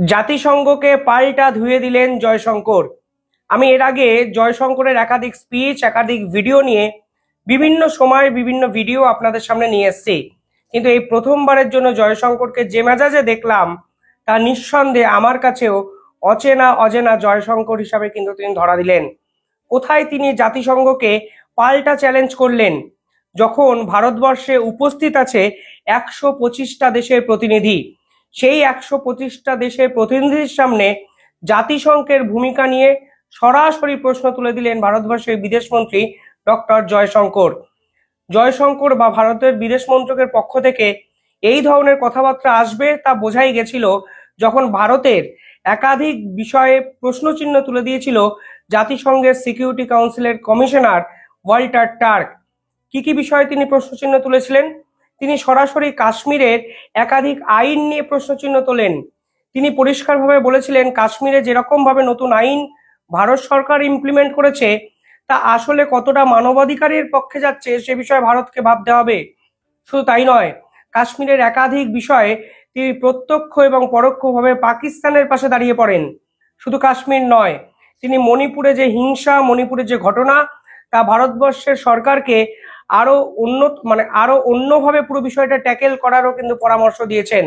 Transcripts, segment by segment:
জাতিসংঘকে পাল্টা ধুয়ে দিলেন জয়শঙ্কর। আমি এর আগে জয়শঙ্করের একাধিক স্পিচ, একাধিক ভিডিও নিয়ে বিভিন্ন সময় বিভিন্ন ভিডিও আপনাদের সামনে নিয়ে এসেছি, কিন্তু এই প্রথমবারের জন্য জয়শঙ্করকে যে মেজাজে দেখলাম তা নিঃসন্দেহে আমার কাছেও অচেনা জয়শঙ্কর হিসাবে কিন্তু তিনি ধরা দিলেন। কোথায় তিনি জাতিসংঘকে পাল্টা চ্যালেঞ্জ করলেন, যখন ভারতবর্ষে উপস্থিত আছে 125টা দেশের প্রতিনিধি। সেই 125টা দেশের প্রতিনিধির সামনে জাতিসংঘের ভূমিকা নিয়ে সরাসরি প্রশ্ন তুলে দিলেন ভারতবর্ষের বিদেশমন্ত্রী ডক্টর জয়শঙ্কর। জয়শঙ্কর বা ভারতের বিদেশ মন্ত্রকের পক্ষ থেকে এই ধরনের কথাবার্তা আসবে তা বোঝাই গেছিল যখন ভারতের একাধিক বিষয়ে প্রশ্নচিহ্ন তুলে দিয়েছিল জাতিসংঘের সিকিউরিটি কাউন্সিলের কমিশনার ওয়াল্টার টার্ক। কি বিষয়ে তিনি প্রশ্নচিহ্ন তুলেছিলেন? তিনি সরাসরি কাশ্মীরের একাধিক আইন নিয়ে প্রশ্নচিহ্ন তোলেন। তিনি পরিষ্কারভাবে বলেছিলেন, কাশ্মীরে যেরকম ভাবে নতুন আইন ভারত সরকার ইমপ্লিমেন্ট করেছে তা আসলে কতটা মানবাধিকারের পক্ষে যাচ্ছে সে বিষয়ে ভারতকে ভাবতে হবে। শুধু তাই নয়, কাশ্মীরের একাধিক বিষয়ে তিনি প্রত্যক্ষ এবং পরোক্ষভাবে পাকিস্তানের পাশে দাঁড়িয়ে পড়েন। শুধু কাশ্মীর নয়, তিনি মণিপুরে যে হিংসা, মণিপুরে যে ঘটনা, তা ভারতবর্ষের সরকারকে আরো অন্যভাবে পুরো বিষয়টা ট্যাকেল করারও কিন্তু পরামর্শ দিয়েছেন।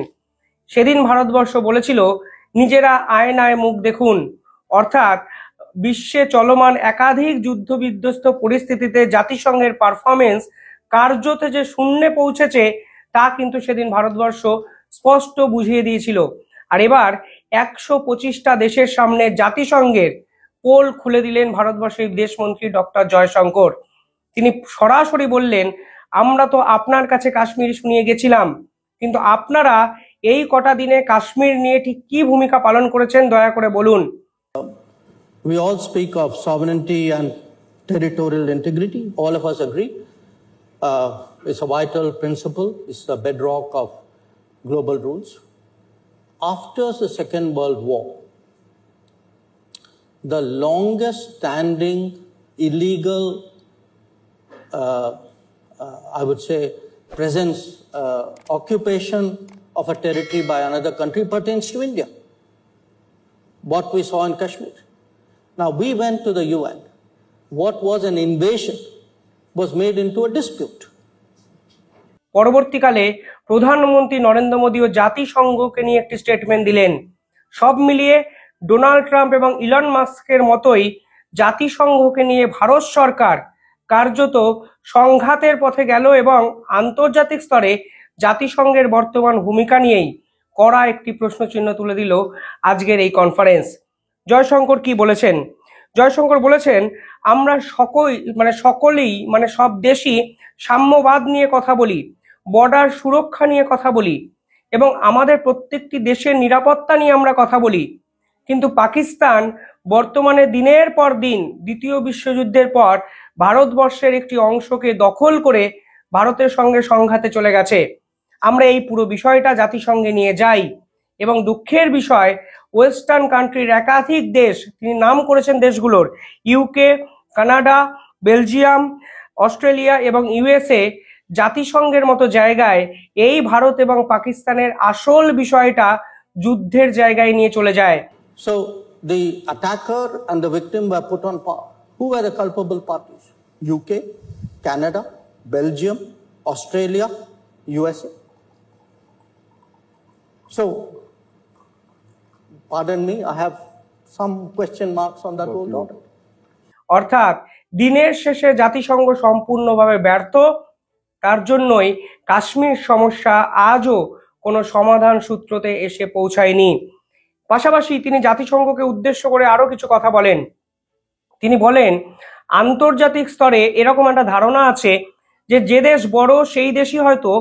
সেদিন ভারতবর্ষ বলেছিল, নিজেরা আয়নায় মুখ দেখুন। অর্থাৎ বিশ্বে চলমান একাধিক যুদ্ধ বিধ্বস্ত পরিস্থিতিতে জাতিসংঘের পারফরমেন্স কার্যত যে শূন্যে পৌঁছেছে তা কিন্তু সেদিন ভারতবর্ষ স্পষ্ট বুঝিয়ে দিয়েছিল। আর এবার 125টা দেশের সামনে জাতিসংঘের পোল খুলে দিলেন ভারতবর্ষের বিদেশমন্ত্রী ডক্টর জয়শঙ্কর। তিনি সরাসরি বললেন, আমরা তো আপনার কাছে কাশ্মীর শুনিয়ে গেছিলাম, কিন্তু আপনারা এই কটা দিনে কাশ্মীর নিয়ে ঠিক কি ভূমিকা পালন করেছেন দয়া করে বলুন। We all speak of sovereignty and territorial integrity. All of us agree. It's a vital principle. It's the bedrock of global rules. After the Second World War, the longest standing illegal, I would say, presence, occupation of a territory by another country pertains to India. What we saw in Kashmir. Now, we went to the UN. What was an invasion was made into a dispute. পরবর্তীকালে প্রধানমন্ত্রী নরেন্দ্র মোদীও জাতিসংঘকে নিয়ে একটি statement দিলেন। সব মিলিয়ে Donald Trump এবং Elon মাস্কের মতোই জাতিসংঘকে নিয়ে ভারত সরকার কার্যত সংঘাতের পথে গেল এবং আন্তর্জাতিক স্তরে জাতিসংঘের বর্তমান ভূমিকা নিয়েই কড়া একটি প্রশ্নচিহ্ন তুলে দিল আজকের এই কনফারেন্স। জয়শঙ্কর কি বলেছেন? জয়শঙ্কর বলেছেন, আমরা সকলেই সব দেশই সাম্যবাদ নিয়ে কথা বলি, বর্ডার সুরক্ষা নিয়ে কথা বলি এবং আমাদের প্রত্যেকটি দেশের নিরাপত্তা নিয়ে আমরা কথা বলি, কিন্তু পাকিস্তান বর্তমানে দিনের পর দিন দ্বিতীয় বিশ্বযুদ্ধের পর ভারতবর্ষের একটি অংশকে দখল করে ভারতের সঙ্গে সংঘাতে চলে গেছে। আমরা এই পুরো বিষয়টা জাতিসংঘে নিয়ে যাই এবং দুঃখের বিষয়, ওয়েস্টার্ন কান্ট্রির একাধিক দেশ, তিনি নাম করেছেন দেশগুলোর, ইউকে, কানাডা, বেলজিয়াম, অস্ট্রেলিয়া এবং ইউএসএ, জাতিসংঘের মতো জায়গায় এই ভারত এবং পাকিস্তানের আসল বিষয়টা যুদ্ধের জায়গায় নিয়ে চলে যায়। So the attacker and the victim were put on par. Who were the culpable parties? UK, Canada, Belgium, Australia, USA. So, pardon me, I have some question marks on that whole order. অর্থাৎ দিনের শেষে জাতিসংঘ সম্পূর্ণভাবে ব্যর্থ, তার জন্যই কাশ্মীর সমস্যা আজও কোনো সমাধান সূত্রতে এসে পৌঁছায়নি। পাশাপাশি তিনি জাতিসংঘকে উদ্দেশ্য করে আরো কিছু কথা বলেন। তিনি বলেন, আন্তর্জাতিক স্তরে এরকম একটা ধারণা আছে যে দেশ বড় সেই দেশই হয়তো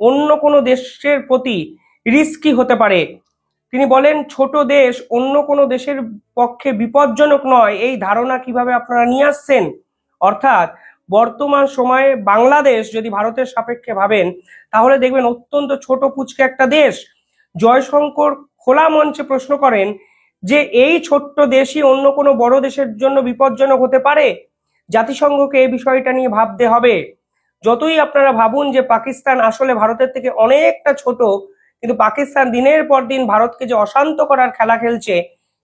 অন্য কোনো দেশের প্রতি রিস্কি হতে পারে। তিনি বলেন, ছোট দেশ অন্য কোনো দেশের পক্ষে বিপজ্জনক নয়, এই ধারণা কিভাবে আপনারা নিয়ে আসছেন? অর্থাৎ বর্তমান সময়ে বাংলাদেশ যদি ভারতের সাপেক্ষে ভাবেন তাহলে দেখবেন অত্যন্ত ছোট পুচকে একটা দেশ। জয়শঙ্কর খোলা মঞ্চে প্রশ্ন করেন যে এই ছোট্ট দেশই অন্য কোনো বড় দেশের জন্য বিপজ্জনক হতে পারে। জাতিসংঘকে এই বিষয়টা নিয়ে ভাবতে হবে। যতই আপনারা ভাবুন যে পাকিস্তান আসলে ভারতের থেকে অনেকটা ছোট, কিন্তু পাকিস্তান দিনের পর দিন ভারতকে যে অশান্ত করার খেলা খেলছে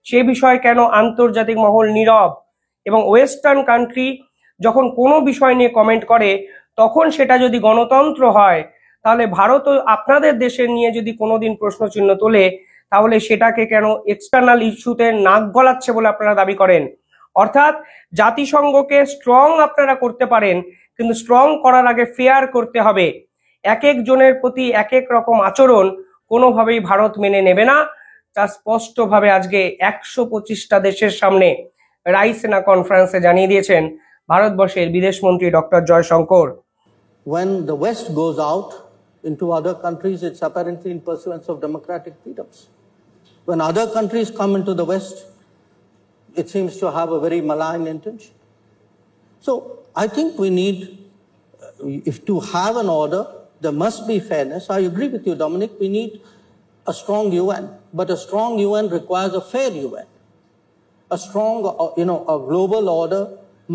সে বিষয়ে কেন আন্তর্জাতিক মহল নীরব? এবং ওয়েস্টার্ন কান্ট্রি যখন কোনো বিষয় নিয়ে কমেন্ট করে তখন সেটা যদি গণতন্ত্র হয়, তাহলে ভারতও আপনাদের দেশের নিয়ে যদি কোনোদিন প্রশ্নচিহ্ন তোলে তাহলে সেটাকে কেন এক্সটার্নাল ইস্যুতে নাক গলাচ্ছে বলে আপনারা দাবি করেন? অর্থাৎ জাতিসংঘকে স্ট্রং আপনারা করতে পারেন, কিন্তু স্ট্রং করার আগে ফেয়ার করতে হবে। এক এক জনের প্রতি এক এক রকম আচরণ কোনোভাবেই ভারত মেনে নেবে না, তা স্পষ্টভাবে আজকে 125টা দেশের সামনে রাইসিনা কনফারেন্সে জানিয়ে দিয়েছেন ভারতবর্ষের বিদেশমন্ত্রী doctor Jaishankar. When the West goes out into other countries, it's apparently in pursuance of democratic freedoms. When other countries come into the West, it seems to have a very malign intention. So I think we need, if to have an order, there must be fairness. I agree with you, Dominic. We need a strong UN, but a strong UN requires a fair UN. A strong, a global order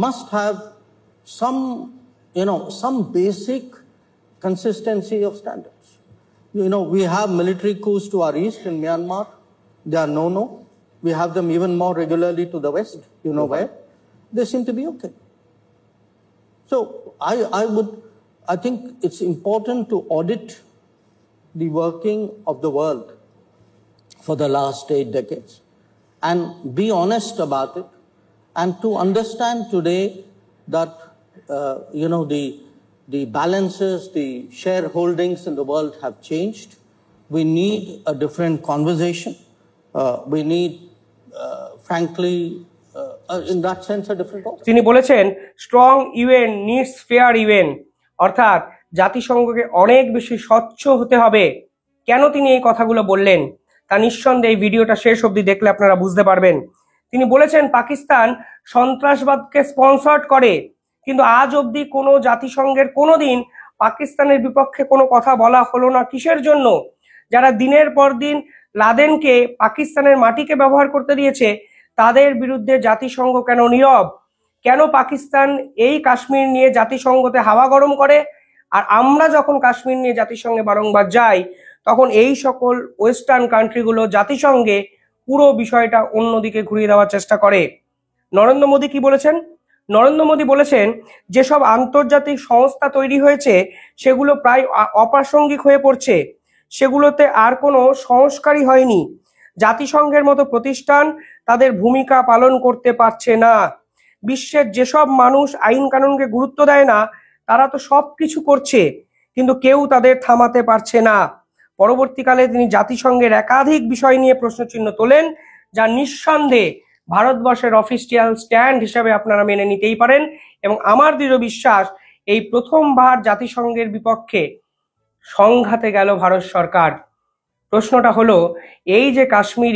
must have some basic consistency of standards. We have military coups to our east in Myanmar. They are no. We have them even more regularly to the west. You know where? They seem to be okay. So I think it's important to audit the working of the world for the last 8 decades and be honest about it, and to understand today that the balances, the shareholdings in the world have changed. We need a different conversation. We need, frankly, in that sense, a different order. তিনি বলেছেন strong UN needs fair UN, অর্থাৎ জাতিসংঘকে অনেক বেশি স্বচ্ছ হতে হবে। কেন তিনি এই কথাগুলো বললেন তা নিঃসন্দেহে এই ভিডিওটা শেষ অবধি দেখলে আপনারা বুঝতে পারবেন। তিনি বলেছেন পাকিস্তান সন্ত্রাসবাদকে স্পন্সর করে, কিন্তু আজ অবধি কোনো জাতিসংঘের কোনোদিন পাকিস্তানের বিপক্ষে কোনো কথা বলা হলো না। কিসের জন্য? যারা দিনের পর দিন লাদেনকে পাকিস্তানের মাটিকে ব্যবহার করতে দিয়েছে তাদের বিরুদ্ধে জাতিসংঘ কেন নীরব? কেন পাকিস্তান এই কাশ্মীর নিয়ে জাতিসংঘতে হাওয়া গরম করে, আর আমরা যখন কাশ্মীর নিয়ে জাতিসংঘে বারংবার যাই তখন এই সকল ওয়েস্টার্ন কান্ট্রিগুলো জাতিসংঘে পুরো বিষয়টা অন্যদিকে ঘুরিয়ে দেওয়ার চেষ্টা করে? নরেন্দ্র মোদী কি বলেছেন? নরেন্দ্র মোদী বলেছেন যেসব আন্তর্জাতিক সংস্থা তৈরি হয়েছে সেগুলো প্রায় অপ্রাসঙ্গিক হয়ে পড়ছে, সেগুলোতে আর কোনো সংস্কারই হয়নি। জাতিসংঘের মতো প্রতিষ্ঠান তাদের ভূমিকা পালন করতে পারছে না। বিশ্বের যেসব মানুষ আইন কানুনকে গুরুত্ব দেয় না তারা তো সব কিছু করছে, কিন্তু কেউ তাদের থামাতে পারছে না। পরবর্তীকালে তিনি জাতিসংঘের একাধিক বিষয় নিয়ে প্রশ্নচিহ্ন তোলেন, যা নিঃসন্দেহে ভারতবর্ষের অফিসিয়াল স্ট্যান্ড হিসেবে আপনারা মেনে নিতেই পারেন। এবং আমার দৃঢ় বিশ্বাস এই প্রথমবার জাতিসংঘের বিপক্ষে সংঘাতে গেল ভারত সরকার। প্রশ্নটা হলো এই যে কাশ্মীর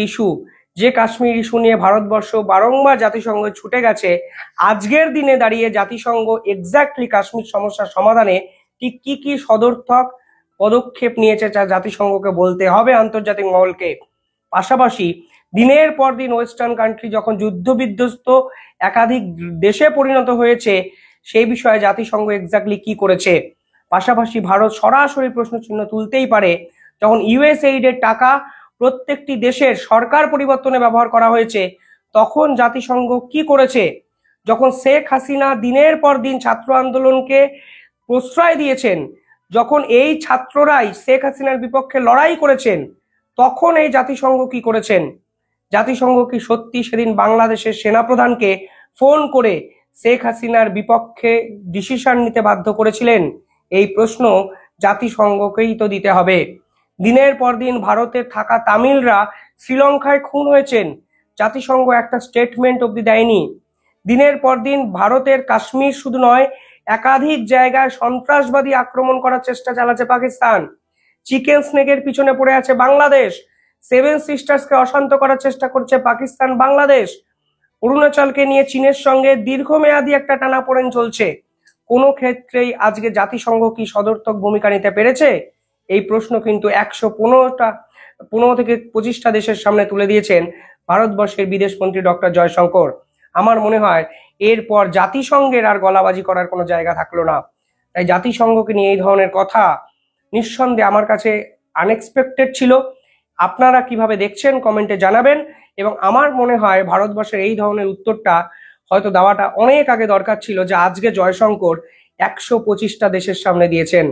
ইস্যু নিয়ে ভারতবর্ষ বারংবার জাতিসংঘ ছুটে গেছে, আজকের দিনে দাঁড়িয়ে জাতিসংঘ এক্স্যাক্টলি কাশ্মীর সমস্যার সমাধানে ঠিক কি সদর্থক পদক্ষেপ নিয়েছে যা জাতিসংঘকে বলতে হবে আন্তর্জাতিক মহলকে। পাশাপাশি দিনের পর দিন ওয়েস্টার্ন কান্ট্রি যখন যুদ্ধ বিধ্বস্ত একাধিক দেশে পরিণত হয়েছে সেই বিষয়ে জাতিসংঘ এক্স্যাক্টলি কি করেছে। পাশাপাশি ভারত সরাসরি প্রশ্নচিহ্ন তুলতেই পারে যখন ইউএসএইডের টাকা প্রত্যেকটি দেশের সরকার পরিবর্তনে ব্যবহার করা হয়েছে তখন জাতিসংঘ কি করেছে। যখন শেখ হাসিনা দিনের পর দিন ছাত্র আন্দোলনকে প্রশ্রয় দিয়েছেন, যখন এই ছাত্ররাই শেখ হাসিনার বিপক্ষে লড়াই করেছেন তখন এই জাতিসংঘ কি করেছেন? জাতিসংঘ কি সত্যি সেদিন বাংলাদেশের সেনাপ্রধানকে ফোন করে শেখ হাসিনার বিপক্ষে ডিসিশন নিতে বাধ্য করেছিলেন? এই প্রশ্ন জাতিসংঘকেই তো দিতে হবে। দিনের পর দিন ভারতে থাকা তামিলরা শ্রীলঙ্কায় খুন হয়েছেন, জাতিসংঘ একটা স্টেটমেন্ট অবধি দেয়নি। দিনের পর দিন ভারতের কাশ্মীর শুধু নয় একাধিক জায়গায় সন্ত্রাসবাদী আক্রমণ করার চেষ্টা চালাচ্ছে পাকিস্তান। চিকেন স্নেকের পিছনে পড়ে আছে বাংলাদেশ। 7 সিস্টার্সকে অশান্ত করার চেষ্টা করছে পাকিস্তান বাংলাদেশ। অরুণাচলকে নিয়ে চীনের সঙ্গে দীর্ঘমেয়াদী একটা টানাপোড়েন চলছে। কোনো ক্ষেত্রেই আজকে জাতিসংঘ কি সদর্থক ভূমিকা নিতে পেরেছে? এই প্রশ্ন কিন্তু 115 থেকে 25টা দেশের সামনে তুলে দিয়েছেন ভারতবর্ষের বিদেশমন্ত্রী ডক্টর জয়শঙ্কর। আমার মনে হয় এরপর জাতিসংঘের আর গলাবাজি করার কোনো জায়গা থাকলো না। তাই জাতিসংঘকে নিয়ে এই ধরনের কথা নিঃসন্দেহে আমার কাছে আনএক্সপেক্টেড ছিল। আপনারা কিভাবে দেখছেন কমেন্টে জানাবেন। এবং আমার মনে হয় ভারতবর্ষের এই ধরনের উত্তরটা হয়তো দেওয়াটা অনেক আগে দরকার ছিল, যে আজকে জয়শঙ্কর 125টা দেশের সামনে দিয়েছেন।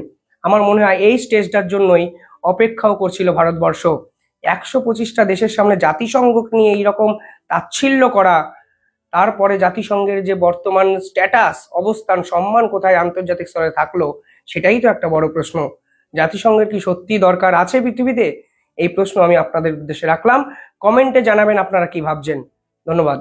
আমার মনে হয় এই স্টেজটার জন্যই অপেক্ষাও করছিল ভারতবর্ষ। 125টা দেশের সামনে জাতিসংঘকে নিয়ে এইরকম তাচ্ছিল্য করা, তারপরে জাতিসংঘের যে বর্তমান স্ট্যাটাস, অবস্থান, সম্মান কোথায় আন্তর্জাতিক স্তরে থাকলো, সেটাই তো একটা বড় প্রশ্ন। জাতিসংঘের কি সত্যি দরকার আছে পৃথিবীতে? এই প্রশ্ন আমি আপনাদের উদ্দেশ্যে রাখলাম। কমেন্টে জানাবেন আপনারা কি ভাবছেন। ধন্যবাদ।